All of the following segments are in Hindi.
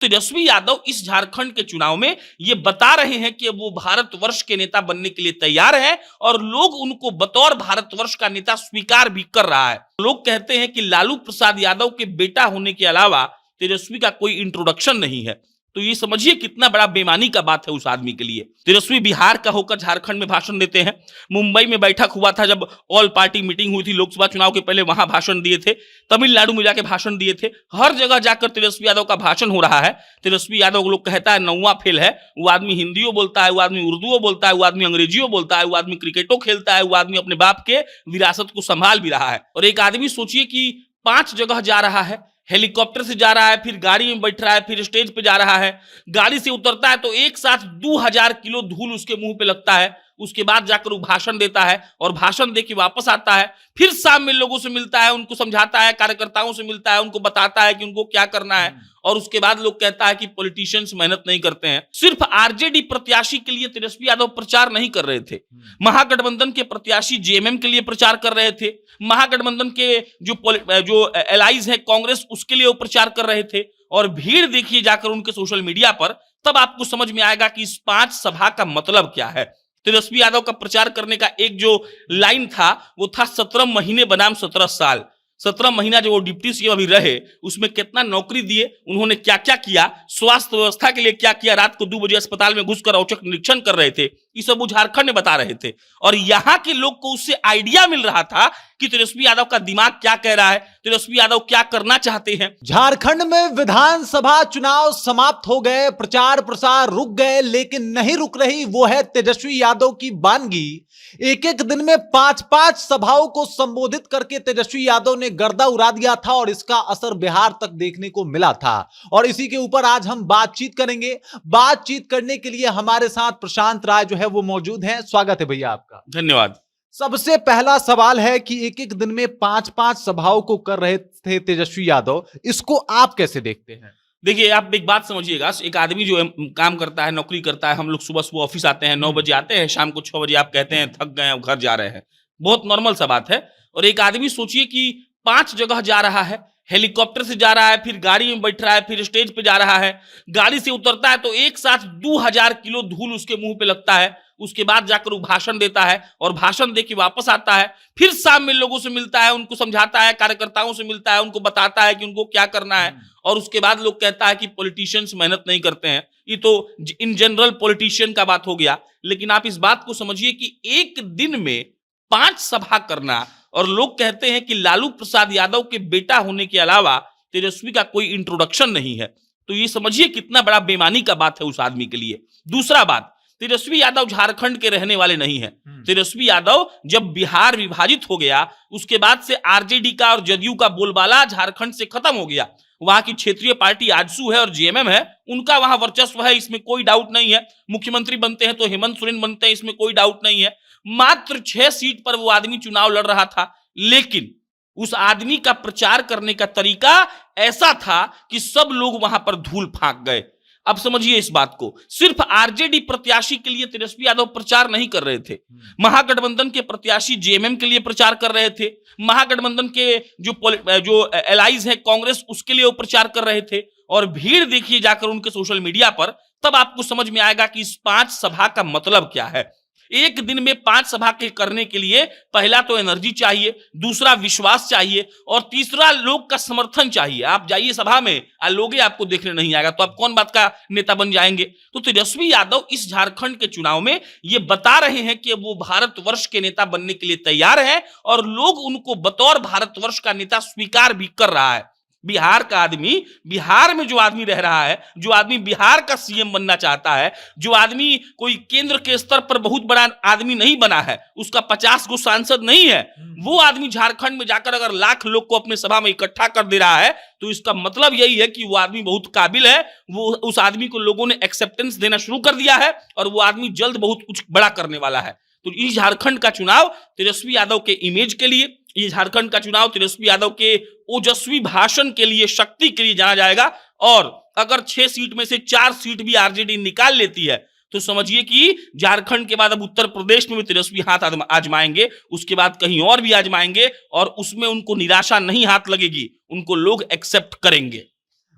तेजस्वी यादव इस झारखंड के चुनाव में ये बता रहे हैं कि वो भारतवर्ष के नेता बनने के लिए तैयार है और लोग उनको बतौर भारतवर्ष का नेता स्वीकार भी कर रहा है। लोग कहते हैं कि लालू प्रसाद यादव के बेटा होने के अलावा तेजस्वी का कोई इंट्रोडक्शन नहीं है। तो ये समझिए कितना बड़ा बेईमानी का बात है उस आदमी के लिए। तेजस्वी बिहार का होकर झारखंड में भाषण देते हैं। मुंबई में बैठक हुआ था जब ऑल पार्टी मीटिंग हुई थी लोकसभा चुनाव के पहले, वहां भाषण दिए थे। तमिलनाडु में जाके भाषण दिए थे। हर जगह जाकर तेजस्वी यादव का भाषण हो रहा है। तेजस्वी यादव लोग कहता है नौवां फेल है। वो आदमी हिंदियों बोलता है, वो आदमी उर्दूओ बोलता है, वो आदमी अंग्रेजियों बोलता है, वो आदमी क्रिकेटो खेलता है, वो आदमी अपने बाप के विरासत को संभाल भी रहा है। और एक आदमी सोचिए कि 5 जगह जा रहा है, हेलीकॉप्टर से जा रहा है, फिर गाड़ी में बैठ रहा है, फिर स्टेज पे जा रहा है, गाड़ी से उतरता है तो एक साथ 2000 किलो धूल उसके मुंह पे लगता है। उसके बाद जाकर वो भाषण देता है और भाषण दे के वापस आता है, फिर शाम में लोगों से मिलता है, उनको समझाता है, कार्यकर्ताओं से मिलता है, उनको बताता है कि उनको क्या करना है। और उसके बाद लोग कहता है कि पॉलिटिशियंस मेहनत नहीं करते हैं। सिर्फ आरजेडी प्रत्याशी के लिए तेजस्वी यादव प्रचार नहीं कर रहे थे, महागठबंधन के प्रत्याशी जेएमएम के लिए प्रचार कर रहे थे, महागठबंधन के जो एलाइज है कांग्रेस, उसके लिए वो प्रचार कर रहे थे। और भीड़ देखिए जाकर उनके सोशल मीडिया पर, तब आपको समझ में आएगा कि इस 5 सभा का मतलब क्या है। तेजस्वी यादव का प्रचार करने का एक जो लाइन था वो था 17 महीने बनाम 17 साल। 17 महीना जो वो डिप्टी सीएम अभी रहे उसमें कितना नौकरी दिए, उन्होंने क्या क्या किया, स्वास्थ्य व्यवस्था के लिए क्या किया, रात को 2 बजे अस्पताल में घुसकर औचक निरीक्षण कर रहे थे, ये सब वो झारखंड में बता रहे थे। और यहाँ के लोग को उससे आइडिया मिल रहा था कि तेजस्वी यादव का दिमाग क्या कह रहा है, तेजस्वी यादव क्या करना चाहते हैं। झारखंड में विधानसभा चुनाव समाप्त हो गए, प्रचार प्रसार रुक गए, लेकिन नहीं रुक रही वो है तेजस्वी यादव की वानगी। एक एक दिन में 5-5 सभाओं को संबोधित करके तेजस्वी यादव ने गर्दा उड़ा दिया था और इसका असर बिहार तक देखने को मिला था। और इसी के ऊपर आज हम बातचीत करेंगे। बातचीत करने के लिए हमारे साथ प्रशांत राय जो है वो मौजूद हैं। स्वागत है भैया आपका। धन्यवाद। सबसे पहला सवाल है कि एक एक दिन में 5-5 सभाओं को कर रहे थे तेजस्वी यादव, इसको आप कैसे देखते हैं? देखिए, आप एक बात समझिएगा, एक आदमी जो काम करता है, नौकरी करता है, हम लोग सुबह सुबह ऑफिस आते हैं, 9 बजे आते हैं, शाम को 6 बजे आप कहते हैं थक गए अब घर जा रहे हैं, बहुत नॉर्मल सा बात है। और एक आदमी सोचिए कि 5 जगह जा रहा है, हेलीकॉप्टर से जा रहा है, फिर गाड़ी में बैठ रहा है, फिर स्टेज पे जा रहा है, गाड़ी से उतरता है तो एक साथ 2000 किलो धूल उसके मुंह पे लगता है। उसके बाद जाकर वो भाषण देता है और भाषण दे के वापस आता है, फिर शाम में लोगों से मिलता है, उनको समझाता है, कार्यकर्ताओं से मिलता है, उनको बताता है कि उनको क्या करना है। और उसके बाद लोग कहता है कि पॉलिटिशियंस मेहनत नहीं करते हैं। ये तो इन जनरल पॉलिटिशियन का बात हो गया। लेकिन आप इस बात को समझिए कि एक दिन में 5 सभा करना, और लोग कहते हैं कि लालू प्रसाद यादव के बेटा होने के अलावा तेजस्वी का कोई इंट्रोडक्शन नहीं है। तो ये समझिए कितना बड़ा बेईमानी का बात है उस आदमी के लिए। दूसरा बात, तेजस्वी यादव झारखंड के रहने वाले नहीं है। तेजस्वी यादव जब बिहार विभाजित हो गया उसके बाद से आरजेडी का और जदयू का बोलबाला झारखंड से खत्म हो गया। वहां की क्षेत्रीय पार्टी आजसू है और जेएमएम है, उनका वहां वर्चस्व है, इसमें कोई डाउट नहीं है। मुख्यमंत्री बनते हैं तो हेमंत सोरेन बनते हैं, इसमें कोई डाउट नहीं है। मात्र 6 सीट पर वो आदमी चुनाव लड़ रहा था, लेकिन उस आदमी का प्रचार करने का तरीका ऐसा था कि सब लोग वहां पर धूल फांक गए। अब समझिए इस बात को, सिर्फ आरजेडी प्रत्याशी के लिए तेजस्वी यादव प्रचार नहीं कर रहे थे, महागठबंधन के प्रत्याशी जेएमएम के लिए प्रचार कर रहे थे, महागठबंधन के जो एलाइज है कांग्रेस, उसके लिए वो प्रचार कर रहे थे। और भीड़ देखिए जाकर उनके सोशल मीडिया पर, तब आपको समझ में आएगा कि इस 5 सभा का मतलब क्या है। एक दिन में 5 सभा के करने के लिए पहला तो एनर्जी चाहिए, दूसरा विश्वास चाहिए, और तीसरा लोग का समर्थन चाहिए। आप जाइए सभा में, लोग आपको देखने नहीं आएगा तो आप कौन बात का नेता बन जाएंगे। तो तेजस्वी यादव इस झारखंड के चुनाव में ये बता रहे हैं कि वो भारतवर्ष के नेता बनने के लिए तैयार है और लोग उनको बतौर भारतवर्ष का नेता स्वीकार भी कर रहा है। बिहार का आदमी, बिहार में जो आदमी रह रहा है, जो आदमी बिहार का सीएम बनना चाहता है, जो आदमी कोई केंद्र के स्तर पर बहुत बड़ा आदमी नहीं बना है, उसका 50 गो सांसद नहीं है, वो आदमी झारखंड में जाकर अगर लाख लोग को अपने सभा में इकट्ठा कर दे रहा है तो इसका मतलब यही है कि वो आदमी बहुत काबिल है। वो उस आदमी को लोगों ने एक्सेप्टेंस देना शुरू कर दिया है और वो आदमी जल्द बहुत कुछ बड़ा करने वाला है। तो इस झारखंड का चुनाव तेजस्वी यादव के इमेज के लिए, ये झारखंड का चुनाव तेजस्वी यादव के ओजस्वी भाषण के लिए, शक्ति के लिए जाना जाएगा। और अगर 6 सीट में से 4 सीट भी आरजेडी निकाल लेती है तो समझिए कि झारखंड के बाद अब उत्तर प्रदेश में भी तेजस्वी हाथ आजमाएंगे, उसके बाद कहीं और भी आजमाएंगे, और उसमें उनको निराशा नहीं हाथ लगेगी, उनको लोग एक्सेप्ट करेंगे।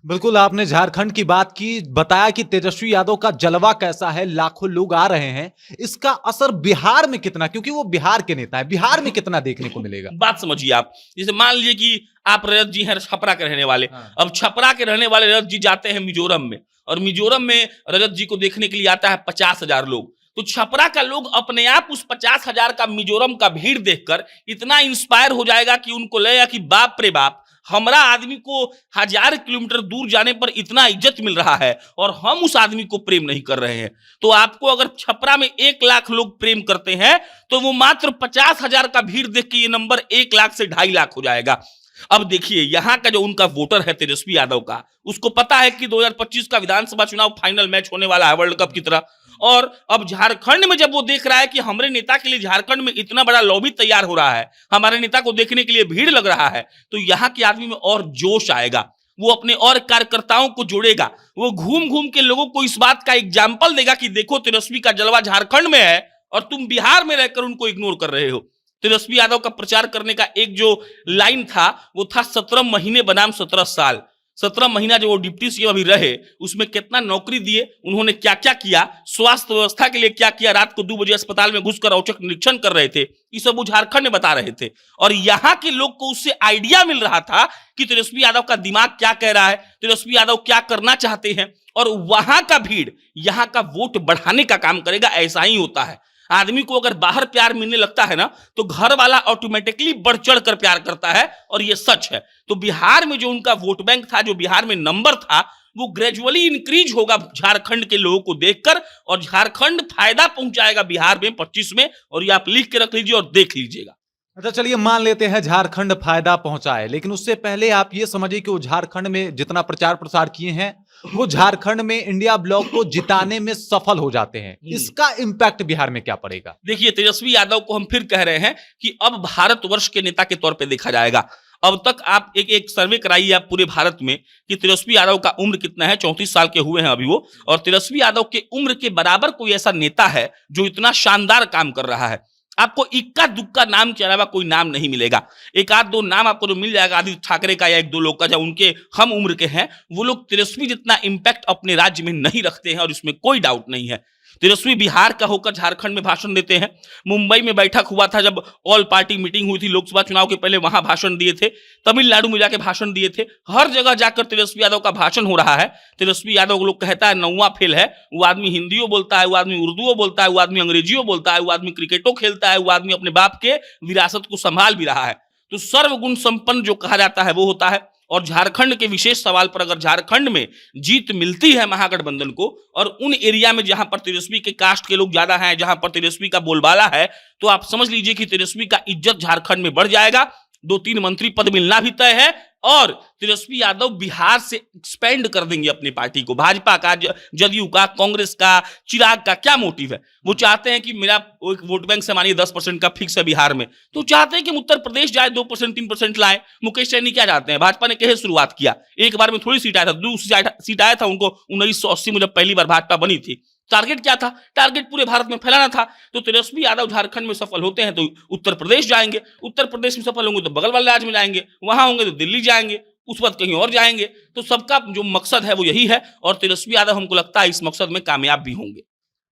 बिल्कुल, आपने झारखंड की बात की, बताया कि तेजस्वी यादव का जलवा कैसा है, लाखों लोग आ रहे हैं। इसका असर बिहार में कितना, क्योंकि वो बिहार के नेता है, बिहार में कितना देखने को मिलेगा? बात समझिए आप, जैसे मान लीजिए कि आप रजत जी हैं छपरा के रहने वाले। हाँ। अब छपरा के रहने वाले रजत जी जाते हैं मिजोरम में, और मिजोरम में रजत जी को देखने के लिए आता है 50,000 लोग। तो छपरा का लोग अपने आप उस 50,000 का मिजोरम का भीड़ देखकर इतना इंस्पायर हो जाएगा कि उनको लगेगा कि बाप रे बाप, हमारा आदमी को 1000 किलोमीटर दूर जाने पर इतना इज्जत मिल रहा है और हम उस आदमी को प्रेम नहीं कर रहे हैं। तो आपको अगर छपरा में 1 लाख लोग प्रेम करते हैं, तो वो मात्र 50,000 का भीड़ देख के ये नंबर 1 लाख से 2.5 लाख हो जाएगा। अब देखिए, यहाँ का जो उनका वोटर है तेजस्वी यादव का, उसको पता है कि 2025 का विधानसभा चुनाव फाइनल मैच होने वाला है वर्ल्ड कप की तरह। और अब झारखंड में जब वो देख रहा है कि हमारे नेता के लिए झारखंड में इतना बड़ा लॉबी तैयार हो रहा है, हमारे नेता को देखने के लिए भीड़ लग रहा है, तो यहाँ के आदमी में और जोश आएगा। वो अपने और कार्यकर्ताओं को जोड़ेगा, वो घूम घूम के लोगों को इस बात का एग्जाम्पल देगा कि देखो तेजस्वी का जलवा झारखंड में है और तुम बिहार में रहकर उनको इग्नोर कर रहे हो। तेजस्वी यादव का प्रचार करने का एक जो लाइन था, वो था 17 महीने बनाम 17 साल। 17 महीना जो वो डिप्टी सीएम अभी रहे, उसमें कितना नौकरी दिए, उन्होंने क्या क्या किया, स्वास्थ्य व्यवस्था के लिए क्या किया, रात को 2 बजे अस्पताल में घुसकर औचक निरीक्षण कर रहे थे, ये सब वो झारखंड में बता रहे थे। और यहाँ के लोग को उससे आइडिया मिल रहा था कि तेजस्वी यादव का दिमाग क्या कह रहा है, तेजस्वी यादव क्या करना चाहते हैं। और वहां का भीड़ यहाँ का वोट बढ़ाने का काम करेगा। ऐसा ही होता है, आदमी को अगर बाहर प्यार मिलने लगता है ना, तो घर वाला ऑटोमेटिकली बढ़ चढ़ कर प्यार करता है, और ये सच है। तो बिहार में जो उनका वोट बैंक था, जो बिहार में नंबर था, वो ग्रेजुअली इंक्रीज होगा झारखंड के लोगों को देखकर, और झारखंड फायदा पहुंचाएगा बिहार में 25 में। और ये आप लिख के रख लीजिए और देख लीजिएगा। अच्छा, चलिए मान लेते हैं झारखंड फायदा पहुंचाए, लेकिन उससे पहले आप ये समझिए कि वो झारखंड में जितना प्रचार प्रसार किए हैं, वो झारखंड में इंडिया ब्लॉक को जिताने में सफल हो जाते हैं। इसका इंपैक्ट बिहार में क्या पड़ेगा? देखिए, तेजस्वी यादव को हम फिर कह रहे हैं कि अब भारतवर्ष के नेता के तौर पे देखा जाएगा। अब तक आप एक सर्वे कराइए आप पूरे भारत में कि तेजस्वी यादव का उम्र कितना है। 34 साल के हुए हैं अभी वो, और तेजस्वी यादव के उम्र के बराबर कोई ऐसा नेता है जो इतना शानदार काम कर रहा है। आपको इक्का दुक्का नाम के अलावा कोई नाम नहीं मिलेगा। एक आध दो नाम आपको जो मिल जाएगा आदित्य ठाकरे का या 1-2 लोग का, जो उनके हम उम्र के हैं, वो लोग तेजस्वी जितना इंपैक्ट अपने राज्य में नहीं रखते हैं, और इसमें कोई डाउट नहीं है। तेजस्वी बिहार का होकर झारखंड में भाषण देते हैं। मुंबई में बैठक हुआ था जब ऑल पार्टी मीटिंग हुई थी लोकसभा चुनाव के पहले, वहां भाषण दिए थे। तमिलनाडु में जाके भाषण दिए थे। हर जगह जाकर तेजस्वी यादव का भाषण हो रहा है। तेजस्वी यादव लोग कहता है 9वां फेल है। वो आदमी हिंदियों बोलता है, वो आदमी उर्दूओं बोलता है, वो आदमी अंग्रेजियों बोलता है, वो आदमी क्रिकेटो खेलता है, वो आदमी अपने बाप के विरासत को संभाल भी रहा है। तो सर्वगुण संपन्न जो कहा जाता है वो होता है। और झारखंड के विशेष सवाल पर, अगर झारखंड में जीत मिलती है महागठबंधन को, और उन एरिया में जहां पर तेजस्वी के कास्ट के लोग ज्यादा हैं, जहां पर तेजस्वी का बोलबाला है, तो आप समझ लीजिए कि तेजस्वी का इज्जत झारखंड में बढ़ जाएगा। 2-3 मंत्री पद मिलना भी तय है, और तेजस्वी यादव बिहार से एक्सपेंड कर देंगे अपनी पार्टी को। भाजपा का, जदयू का, कांग्रेस का, चिराग का क्या मोटिव है? वो चाहते हैं कि मेरा वोट बैंक से मानिए 10% का फिक्स है बिहार में, तो चाहते हैं कि उत्तर प्रदेश जाए 2% 3% लाए। मुकेश सहनी क्या चाहते हैं? भाजपा ने कैसे शुरुआत किया? एक बार में थोड़ी सीट आया था, दूसरी सीट आया था उनको 1980 में जब पहली बार भाजपा बनी थी। टारगेट क्या था? टारगेट पूरे भारत में फैलाना था। तो तेजस्वी यादव झारखंड में सफल होते हैं तो उत्तर प्रदेश जाएंगे, उत्तर प्रदेश में सफल होंगे तो बगल वाले राज्य में जाएंगे, वहां होंगे तो दिल्ली जाएंगे, उस वक्त कहीं और जाएंगे। तो सबका जो मकसद है वो यही है, और तेजस्वी यादव हमको लगता है इस मकसद में कामयाब भी होंगे।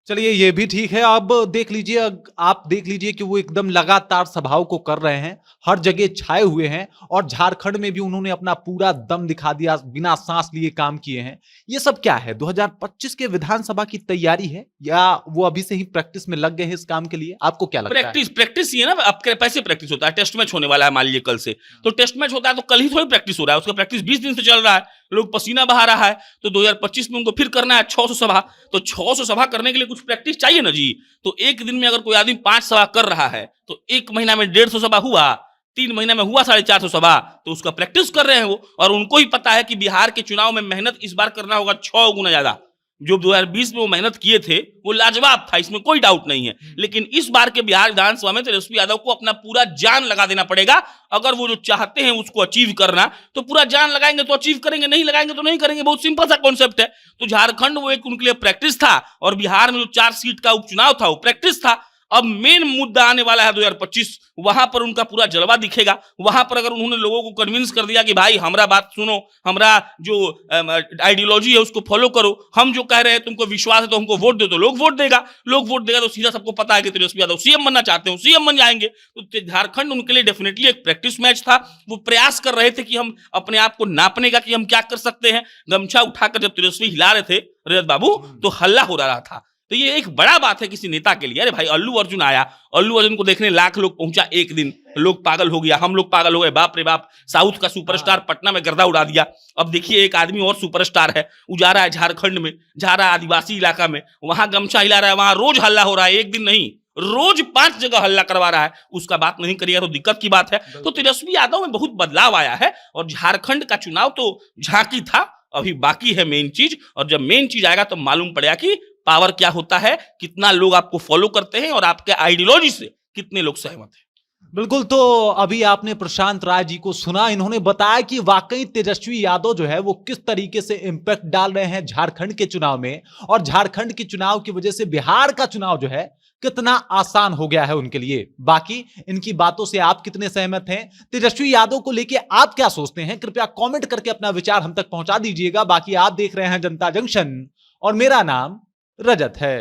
चलिए, ये भी ठीक है। अब देख लीजिए, आप देख लीजिए कि वो एकदम लगातार सभाओं को कर रहे हैं, हर जगह छाए हुए हैं, और झारखंड में भी उन्होंने अपना पूरा दम दिखा दिया, बिना सांस लिए काम किए हैं। ये सब क्या है? 2025 के विधानसभा की तैयारी है, या वो अभी से ही प्रैक्टिस में लग गए हैं इस काम के लिए? आपको क्या लगता है? प्रैक्टिस ये ना, अब कैसे प्रैक्टिस होता है? टेस्ट मैच होने वाला है मान लीजिए कल से, तो टेस्ट मैच होता है तो कल ही थोड़ी प्रैक्टिस हो रहा है, उसका प्रैक्टिस 20 दिन से चल रहा है, लोग पसीना बहा रहा है। तो 2025 में उनको फिर करना है 600 सभा, तो 600 सभा करने के लिए कुछ प्रैक्टिस चाहिए ना जी। तो एक दिन में अगर कोई आदमी 5 सभा कर रहा है, तो 1 महीना में 150 सभा हुआ, 3 महीना में हुआ 450 सभा, तो उसका प्रैक्टिस कर रहे हैं वो। और उनको ही पता है कि बिहार के चुनाव में मेहनत इस बार करना होगा 6 गुना ज्यादा। जो 2020 में वो मेहनत किए थे वो लाजवाब था, इसमें कोई डाउट नहीं है। लेकिन इस बार के बिहार विधानसभा में तेजस्वी यादव को अपना पूरा जान लगा देना पड़ेगा। अगर वो जो चाहते हैं उसको अचीव करना, तो पूरा जान लगाएंगे तो अचीव करेंगे, नहीं लगाएंगे तो नहीं करेंगे। बहुत सिंपल सा कॉन्सेप्ट है। तो झारखंड वो एक उनके लिए प्रैक्टिस था, और बिहार में जो 4 सीट का उपचुनाव था वो प्रैक्टिस था। अब मेन मुद्दा आने वाला है 2025, वहां पर उनका पूरा जलवा दिखेगा। वहां पर अगर उन्होंने लोगों को कन्विंस कर दिया कि भाई हमारा बात सुनो, हमारा जो आइडियोलॉजी है उसको फॉलो करो, हम जो कह रहे हैं तुमको विश्वास है तो हमको वोट दो, तो लोग वोट देगा। लोग वोट देगा तो सीधा सबको पता है कि तेजस्वी यादव सीएम बनना चाहते हो, सीएम बन जाएंगे। तो झारखंड उनके लिए डेफिनेटली एक प्रैक्टिस मैच था। वो प्रयास कर रहे थे कि हम अपने आप को नापने का कि हम क्या कर सकते हैं। गमछा उठाकर जब तेजस्वी हिला रहे थे रजत बाबू, तो हल्ला हो रहा था। तो ये एक बड़ा बात है किसी नेता के लिए। अरे भाई अल्लू अर्जुन आया, अल्लू अर्जुन को देखने लाख लोग पहुंचा एक दिन, लोग पागल हो गया, हम लोग पागल हो गए, बाप रे बाप, साउथ का सुपरस्टार पटना में गर्दा उड़ा दिया। अब देखिए एक आदमी और सुपरस्टार है, जा रहा है झारखंड में, जा रहा है आदिवासी इलाका में, वहां गमछा हिला रहा है, वहां रोज हल्ला हो रहा है, एक दिन नहीं रोज 5 जगह हल्ला करवा रहा है। उसका बात नहीं करिएगा तो दिक्कत की बात है। तो तेजस्वी यादव में बहुत बदलाव आया है और झारखंड का चुनाव तो झांकी था, अभी बाकी है मेन चीज। और जब मेन चीज आएगा तो मालूम पड़ेगा कि पावर क्या होता है, कितना लोग आपको फॉलो करते हैं और आपके आइडियोलॉजी से कितने लोग सहमत हैं। बिल्कुल। तो अभी आपने प्रशांत राय जी को सुना, इन्होंने बताया कि वाकई तेजस्वी यादव जो है वो किस तरीके से इंपैक्ट डाल रहे हैं झारखंड के चुनाव में, और झारखंड के चुनाव की वजह से बिहार का चुनाव जो है कितना आसान हो गया है उनके लिए। बाकी इनकी बातों से आप कितने सहमत हैं, तेजस्वी यादव को लेके आप क्या सोचते हैं, कृपया कमेंट करके अपना विचार हम तक पहुंचा दीजिएगा। बाकी आप देख रहे हैं जनता जंक्शन और मेरा नाम रजत है।